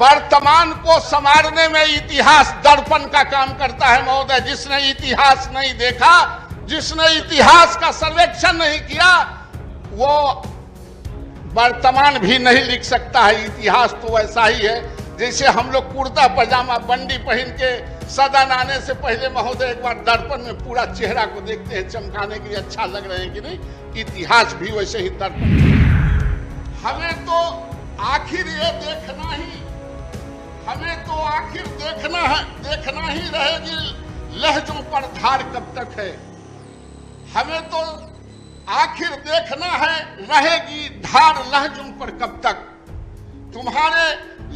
वर्तमान को संवारने में इतिहास दर्पण का काम करता है महोदय। जिसने इतिहास नहीं देखा, जिसने इतिहास का सर्वेक्षण नहीं किया, वो वर्तमान भी नहीं लिख सकता है। इतिहास तो वैसा ही है जैसे हम लोग कुर्ता पजामा बंडी पहन के सदन आने से पहले महोदय एक बार दर्पण में पूरा चेहरा को देखते हैं चमकाने के लिए, अच्छा लग रहे हैं कि नहीं। इतिहास भी वैसे ही दर्पण। हमें तो आखिर ये देखना ही, हमें तो आखिर देखना ही रहेगी लहजों पर धार कब तक है। हमें तो आखिर देखना है रहेगी धार लहजों पर कब तक। तुम्हारे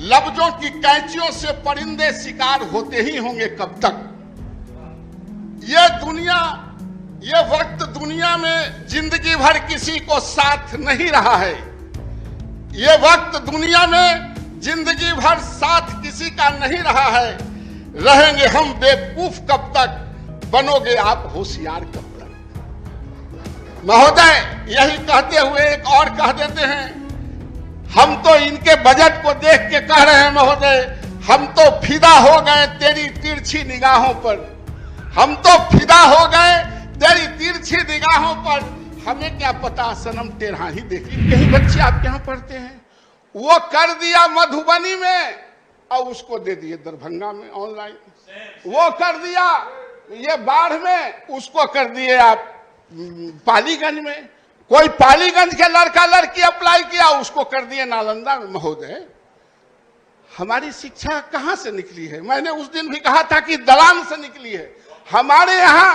लफ्जों की कैंचियों से परिंदे शिकार होते ही होंगे कब तक। ये दुनिया, ये वक्त दुनिया में जिंदगी भर किसी को साथ नहीं रहा है। ये वक्त दुनिया में जिंदगी भर साथ किसी का नहीं रहा है। रहेंगे हम बेवकूफ कब तक, बनोगे आप होशियार कब तक। महोदय यही कहते हुए एक और कह देते हैं, हम तो इनके बजट को देख के कह रहे हैं महोदय, हम तो फिदा हो गए तेरी तिरछी निगाहों पर। हम तो फिदा हो गए तेरी तिरछी निगाहों पर। हमें क्या पता सनम टेढ़ा ही देखी। कई बच्चे आपके यहाँ पढ़ते हैं, वो कर दिया मधुबनी में और उसको दे दिए दरभंगा में ऑनलाइन। वो कर दिया ये बाढ़ में, उसको कर दिए आप पालीगंज में। कोई पालीगंज के लड़का लड़की अप्लाई किया, उसको कर दिए नालंदा में। महोदय हमारी शिक्षा कहां से निकली है? मैंने उस दिन भी कहा था कि दलान से निकली है। हमारे यहाँ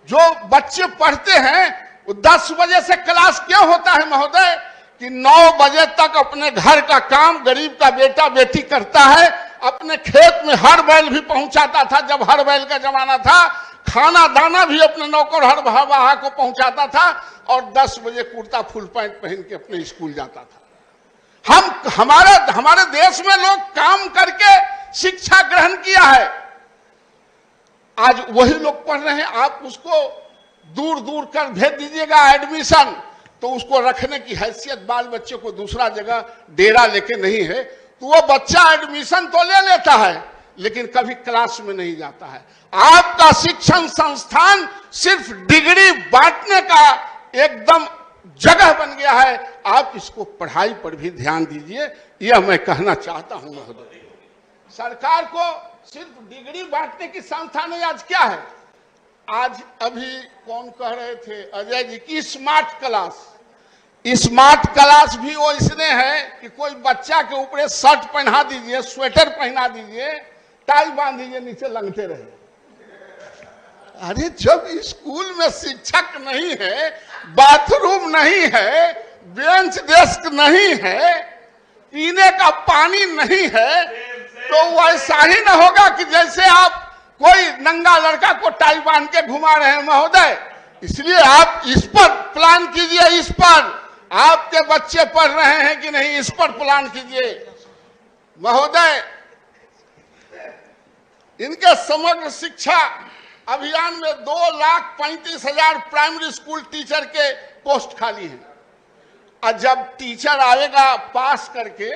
जो बच्चे पढ़ते हैं, 10 बजे से क्लास क्यों होता है महोदय कि 9 बजे तक अपने घर का काम गरीब का बेटा बेटी करता है। अपने खेत में हर बैल भी पहुंचाता था जब हर बैल का जमाना था। खाना दाना भी अपने नौकर हर बहा को पहुंचाता था और 10 बजे कुर्ता फुल पैंट पहन के अपने स्कूल जाता था। हमारे देश में लोग काम करके शिक्षा ग्रहण किया है। आज वही लोग पढ़ रहे हैं। आप उसको दूर दूर कर भेज दीजिएगा एडमिशन, तो उसको रखने की हैसियत बाल बच्चे को दूसरा जगह डेरा लेके नहीं है। तो वो बच्चा एडमिशन तो ले लेता है लेकिन कभी क्लास में नहीं जाता है। आपका शिक्षण संस्थान सिर्फ डिग्री बांटने का एकदम जगह बन गया है। आप इसको पढ़ाई पर भी ध्यान दीजिए, यह मैं कहना चाहता हूं महोदय। सरकार को सिर्फ डिग्री बांटने की संस्था नहीं। आज क्या है, आज अभी कौन कह रहे थे अजय जी की स्मार्ट क्लास। स्मार्ट क्लास भी वो इसने है कि कोई बच्चा के ऊपर शर्ट पहना दीजिए, स्वेटर पहना दीजिए, टाई बांध दीजिए, नीचे लंघते रहे। अरे जब स्कूल में शिक्षक नहीं है, बाथरूम नहीं है, बेंच डेस्क नहीं है, पीने का पानी नहीं है, तो वैसा ही ना होगा कि जैसे आप कोई नंगा लड़का को टाई बांध के घुमा रहे हैं महोदय। इसलिए आप इस पर प्लान कीजिए। इस पर आपके बच्चे पढ़ रहे हैं कि नहीं, इस पर प्लान कीजिए महोदय। इनके समग्र शिक्षा अभियान में 2,35,000 प्राइमरी स्कूल टीचर के पोस्ट खाली हैं। और जब टीचर आएगा पास करके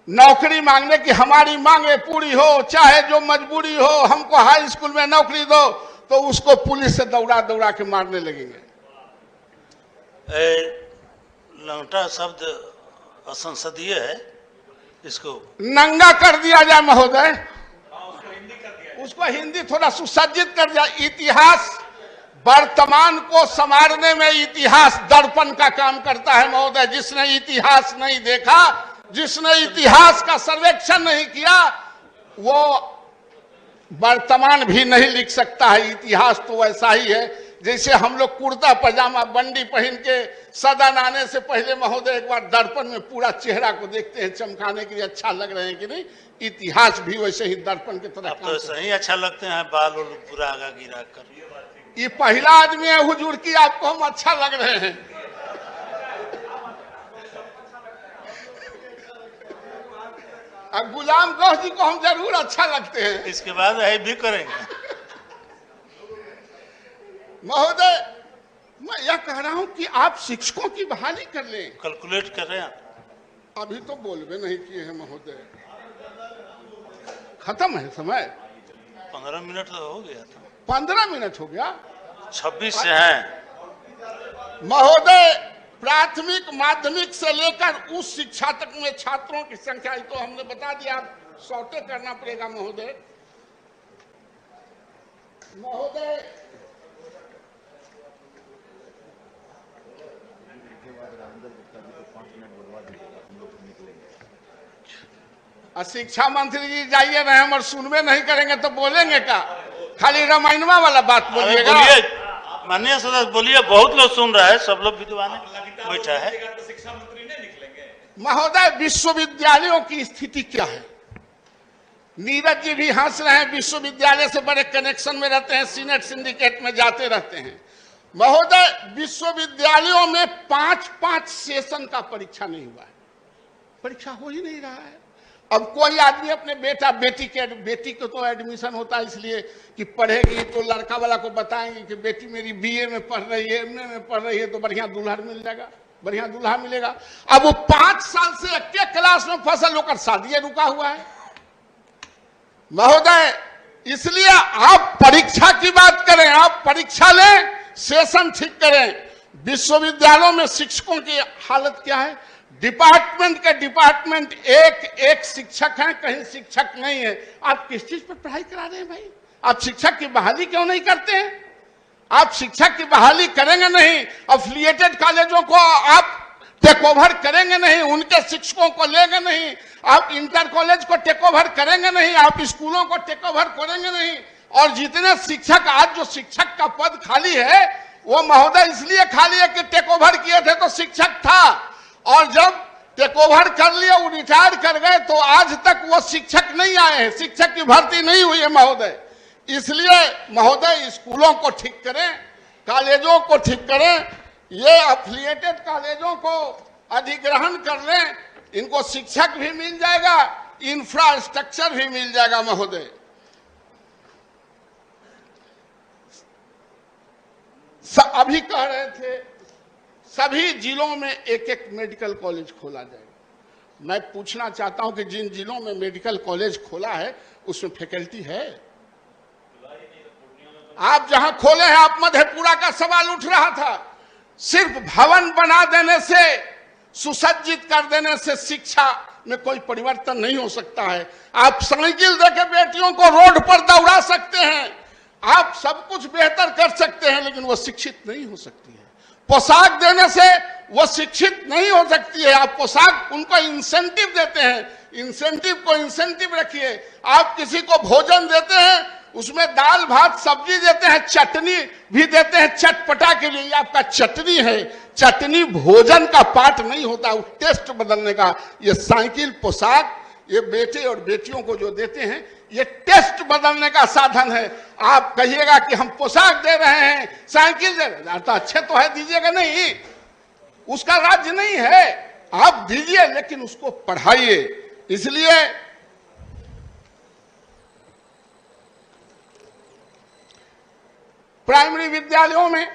नौकरी मांगने की, हमारी मांगे पूरी हो चाहे जो मजबूरी हो, हमको हाई स्कूल में नौकरी दो, तो उसको पुलिस से दौड़ा दौड़ा के मारने लगेंगे। लौटा शब्द असंसदीय है, इसको नंगा कर दिया जाए महोदय, उसको हिंदी थोड़ा सुसज्जित कर दिया। इतिहास वर्तमान को संवारने में इतिहास दर्पण का काम करता है महोदय। जिसने इतिहास नहीं देखा, जिसने इतिहास का सर्वेक्षण नहीं किया, वो वर्तमान भी नहीं लिख सकता है। इतिहास तो वैसा ही है जैसे हम लोग कुर्ता पजामा बंडी पहन के सदन आने से पहले महोदय एक बार दर्पण में पूरा चेहरा को देखते हैं चमकाने के लिए, अच्छा लग रहे हैं कि नहीं। इतिहास भी वैसे ही दर्पण की तरह। तो सही अच्छा लगते हैं बाल और पूरा आगा गिरा कर। ये पहला आदमी है हुजूर की आपको हम अच्छा लग रहे हैं। गुलाम गौस जी को हम जरूर अच्छा लगते हैं। इसके बाद यही भी करेंगे महोदय। मैं यह कह रहा हूं कि आप शिक्षकों की बहाली कर लें। कैलकुलेट कर रहे हैं अभी तो बोलबे नहीं किए हैं महोदय, खत्म है समय। 15 मिनट तो हो गया था। 15 मिनट हो गया। 26 से है महोदय। प्राथमिक माध्यमिक से लेकर उस शिक्षा तक में छात्रों की संख्या तो हमने बता दिया, आप सौटे करना पड़ेगा महोदय। महोदय शिक्षा मंत्री जी जाइए रहे हम और सुनवे नहीं करेंगे तो बोलेंगे क्या? खाली रामायणवा वाला बात बोलिएगा। माननीय सदस्य बोलिए, बहुत लोग सुन रहा है, सब लोग विद्वान बैठा है। शिक्षा मंत्री नहीं निकलेंगे। महोदय विश्वविद्यालयों की स्थिति क्या है? नीरज जी भी हंस रहे हैं, विश्वविद्यालय से बड़े कनेक्शन में रहते हैं, सीनेट सिंडिकेट में जाते रहते हैं। महोदय विश्वविद्यालयों में 5-5 सेशन का परीक्षा नहीं हुआ है, परीक्षा हो ही नहीं रहा है। अब कोई आदमी अपने बेटी को तो एडमिशन होता है इसलिए कि पढ़ेगी तो लड़का वाला को बताएंगे कि बेटी मेरी बीए में पढ़ रही है, एमए में पढ़ रही है, तो बढ़िया दूल्हा मिल जाएगा, बढ़िया दूल्हा मिलेगा। अब वो 5 साल से एक क्लास में फसल होकर शादी रुका हुआ है महोदय। इसलिए आप परीक्षा की बात करें, आप परीक्षा लें, सेशन ठीक करें। विश्वविद्यालयों में शिक्षकों की हालत क्या है? डिपार्टमेंट के डिपार्टमेंट एक शिक्षक हैं, कहीं शिक्षक नहीं है। आप किस चीज पर पढ़ाई करा रहे हैं भाई? आप शिक्षक की बहाली क्यों नहीं करते हैं? आप शिक्षक की बहाली करेंगे नहीं, अफिलिएटेड कॉलेजों को आप टेक ओवर करेंगे नहीं, उनके शिक्षकों को लेंगे नहीं, आप इंटर कॉलेज को टेक ओवर करेंगे नहीं, आप स्कूलों को टेक ओवर करेंगे नहीं। और जितने शिक्षक, आज जो शिक्षक का पद खाली है वो महोदय इसलिए खाली है कि टेक ओवर किए थे तो शिक्षक था, और जब टेक ओवर कर लिया, वो रिटायर कर गए, तो आज तक वो शिक्षक नहीं आए हैं, शिक्षक की भर्ती नहीं हुई है महोदय। इसलिए महोदय स्कूलों को ठीक करें, कॉलेजों को ठीक करें, ये अफिलिएटेड कॉलेजों को अधिग्रहण कर लें, इनको शिक्षक भी मिल जाएगा, इंफ्रास्ट्रक्चर भी मिल जाएगा महोदय। अभी कह रहे थे सभी जिलों में एक मेडिकल कॉलेज खोला जाएगा। मैं पूछना चाहता हूं कि जिन जिलों में मेडिकल कॉलेज खोला है उसमें फैकल्टी है? आप जहां खोले हैं, आप मधेपुरा का सवाल उठ रहा था, सिर्फ भवन बना देने से, सुसज्जित कर देने से शिक्षा में कोई परिवर्तन नहीं हो सकता है। आप साइकिल देके बेटियों को रोड पर दौड़ा सकते हैं, आप सब कुछ बेहतर कर सकते हैं, लेकिन वो शिक्षित नहीं हो सकती है। पोशाक देने से वो शिक्षित नहीं हो सकती है। आप पोशाक, उनको इंसेंटिव देते हैं, इंसेंटिव को इंसेंटिव रखिए। आप किसी को भोजन देते हैं, उसमें दाल भात सब्जी देते हैं, चटनी भी देते हैं चटपटा के लिए, आपका चटनी है। चटनी भोजन का पार्ट नहीं होता, वो टेस्ट बदलने का। ये साइकिल, पोशाक, ये बेटे और बेटियों को जो देते हैं, ये टेस्ट बदलने का साधन है। आप कहिएगा कि हम पोशाक दे रहे हैं, साइकिल दे रहे हैं, तो अच्छे तो है, दीजिएगा नहीं, उसका राज्य नहीं है, आप दीजिए, लेकिन उसको पढ़ाइए। इसलिए प्राइमरी विद्यालयों में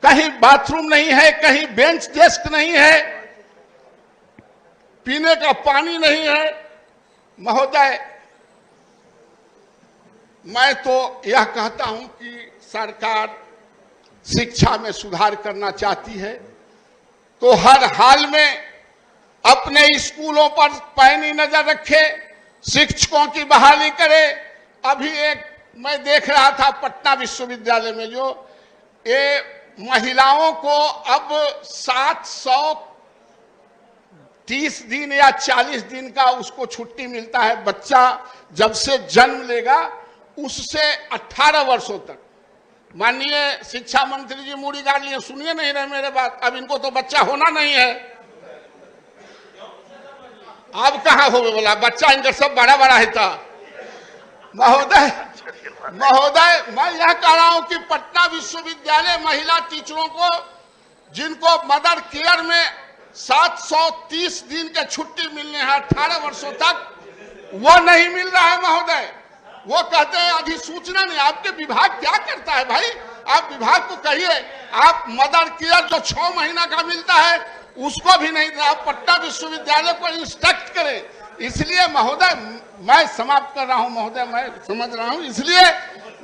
कहीं बाथरूम नहीं है, कहीं बेंच डेस्क नहीं है, पीने का पानी नहीं है। महोदय मैं तो यह कहता हूं कि सरकार शिक्षा में सुधार करना चाहती है तो हर हाल में अपने स्कूलों पर पैनी नजर रखे, शिक्षकों की बहाली करे। अभी एक मैं देख रहा था पटना विश्वविद्यालय में, जो ये महिलाओं को अब 730 दिन या 40 दिन का उसको छुट्टी मिलता है। बच्चा जब से जन्म लेगा उससे 18 वर्षों तक। माननीय शिक्षा मंत्री जी मुड़ी गाड़ लिए, सुनिए नहीं रहे मेरे बात। अब इनको तो बच्चा होना नहीं है, अब कहां हो बोला बच्चा, इनका सब बड़ा बड़ा है था। महोदय मैं यह कह रहा हूं कि पटना विश्वविद्यालय महिला टीचरों को, जिनको मदर केयर में 730 दिन के छुट्टी मिलने हैं 18 वर्षों तक, वो नहीं मिल रहा है महोदय। वो कहते हैं अधिसूचना नहीं। आपके विभाग क्या करता है भाई? आप विभाग को कहिए, आप मदर केयर जो 6 महीना का मिलता है उसको भी नहीं दिया। पटना विश्वविद्यालय को इंस्ट्रक्ट करें। इसलिए महोदय मैं समाप्त कर रहा हूं महोदय, मैं समझ रहा हूं। इसलिए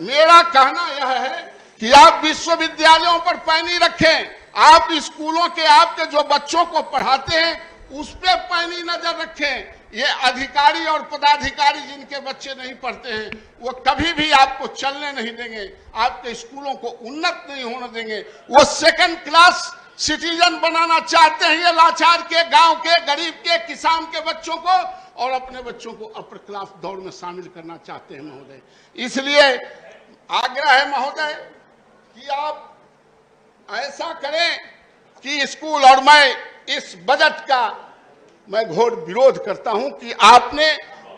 मेरा कहना यह है कि आप विश्वविद्यालयों पर पैनी रखें, आप स्कूलों के आपके जो बच्चों को पढ़ाते हैं उस पर पैनी नजर रखें। ये अधिकारी और पदाधिकारी जिनके बच्चे नहीं पढ़ते हैं वो कभी भी आपको चलने नहीं देंगे, आपके स्कूलों को उन्नत नहीं होने देंगे। वो सेकंड क्लास सिटीजन बनाना चाहते हैं ये लाचार के, गांव के, गरीब के, किसान के बच्चों को, और अपने बच्चों को अपर क्लास दौड़ में शामिल करना चाहते हैं महोदय। इसलिए आग्रह है महोदय कि आप ऐसा करें कि स्कूल, और मैं इस बजट का मैं घोर विरोध करता हूं कि आपने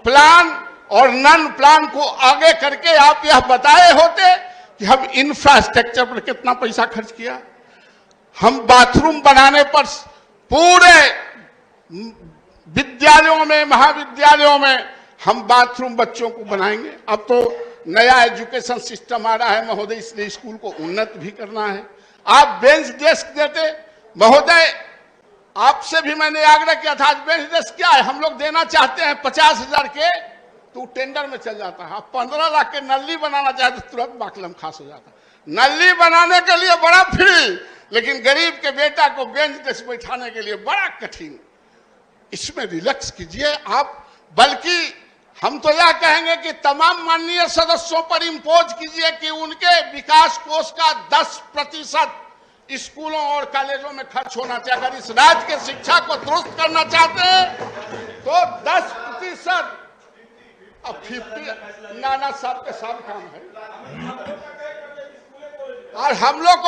प्लान और नन प्लान को आगे करके आप यह बताए होते कि हम इंफ्रास्ट्रक्चर पर कितना पैसा खर्च किया, हम बाथरूम बनाने पर पूरे विद्यालयों में, महाविद्यालयों में हम बाथरूम बच्चों को बनाएंगे। अब तो नया एजुकेशन सिस्टम आ रहा है महोदय, इसलिए स्कूल को उन्नत भी करना है। आप बेंच डेस्क देते महोदय, आपसे भी मैंने आग्रह किया था। आज बेंच डेस्क क्या है, हम लोग देना चाहते हैं 50,000 के, तो टेंडर में चल जाता है। आप 15 लाख के नल्ली बनाना चाहते तो तुरंत बाकलम खास हो जाता। नल्ली बनाने के लिए बड़ा फ्री, लेकिन गरीब के बेटा को बेंच डेस्क बैठाने के लिए बड़ा कठिन। इसमें रिलैक्स कीजिए आप। बल्कि हम तो यह कहेंगे कि तमाम माननीय सदस्यों पर इम्पोज कीजिए कि उनके विकास कोष का 10% स्कूलों और कॉलेजों में खर्च होना चाहिए। अगर इस राज्य के शिक्षा को दुरुस्त करना चाहते हैं तो 10%। अब 50 नाना साहब के साथ काम है, और हम लोग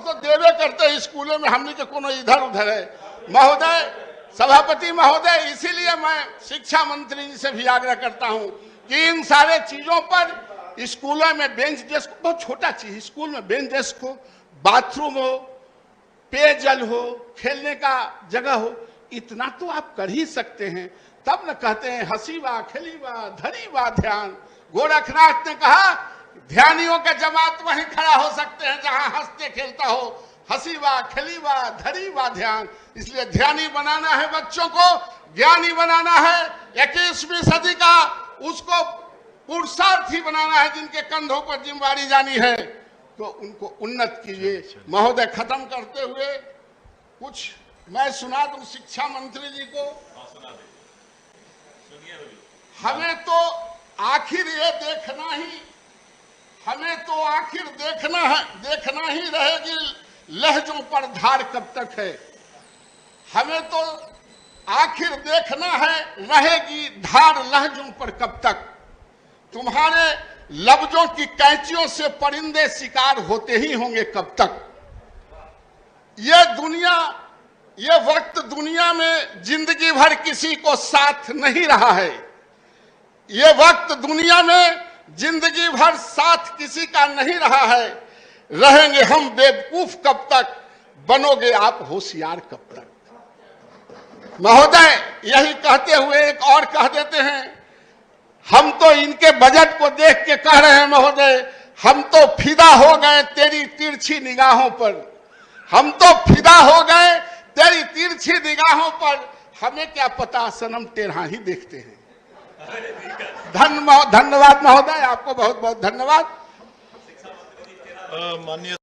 तो देवे करते हैं स्कूलों में, हमने के कोनो इधर उधर है महोदय। सभापति महोदय, इसीलिए मैं शिक्षा मंत्री जी से भी आग्रह करता हूं कि इन सारे चीजों पर स्कूलों में बेंच डेस्क, बहुत छोटा चीज, स्कूल में बेंच डेस्क हो, बाथरूम हो, पेयजल हो, खेलने का जगह हो, इतना तो आप कर ही सकते हैं। तब न कहते हैं हसीबा खेलीबा धरीबा ध्यान। गोरखनाथ ने कहा ध्यानियों का जमात वहीं खड़ा हो सकते हैं जहां हंसते खेलता हो, हसीबा खेलीबा धरीबा ध्यान। इसलिए ध्यानी बनाना है बच्चों को, ज्ञानी बनाना है। 21वीं सदी का उसको पुरुषार्थी बनाना है, जिनके कंधों पर जिम्मेवारी जानी है, तो उनको उन्नत कीजिए। महोदय, खत्म करते हुए कुछ मैं सुना दूं शिक्षा मंत्री जी को। हमें तो आखिर ये देखना ही रहेगी लहजों पर धार कब तक है। हमें तो आखिर देखना है रहेगी धार लहजों पर कब तक। तुम्हारे लफ्जों की कैंचियों से परिंदे शिकार होते ही होंगे कब तक। ये वक्त दुनिया में जिंदगी भर किसी को साथ नहीं रहा है। ये वक्त दुनिया में जिंदगी भर साथ किसी का नहीं रहा है। रहेंगे हम बेवकूफ कब तक, बनोगे आप होशियार कब तक। महोदय, यही कहते हुए एक और कह देते हैं, हम तो इनके बजट को देख के कह रहे हैं महोदय, हम तो फिदा हो गए तेरी तिरछी निगाहों पर। हम तो फिदा हो गए तेरी तिरछी निगाहों पर, हमें क्या पता सनम टेढ़ा ही देखते हैं। धन्यवाद महोदय, आपको बहुत बहुत धन्यवाद। माननीय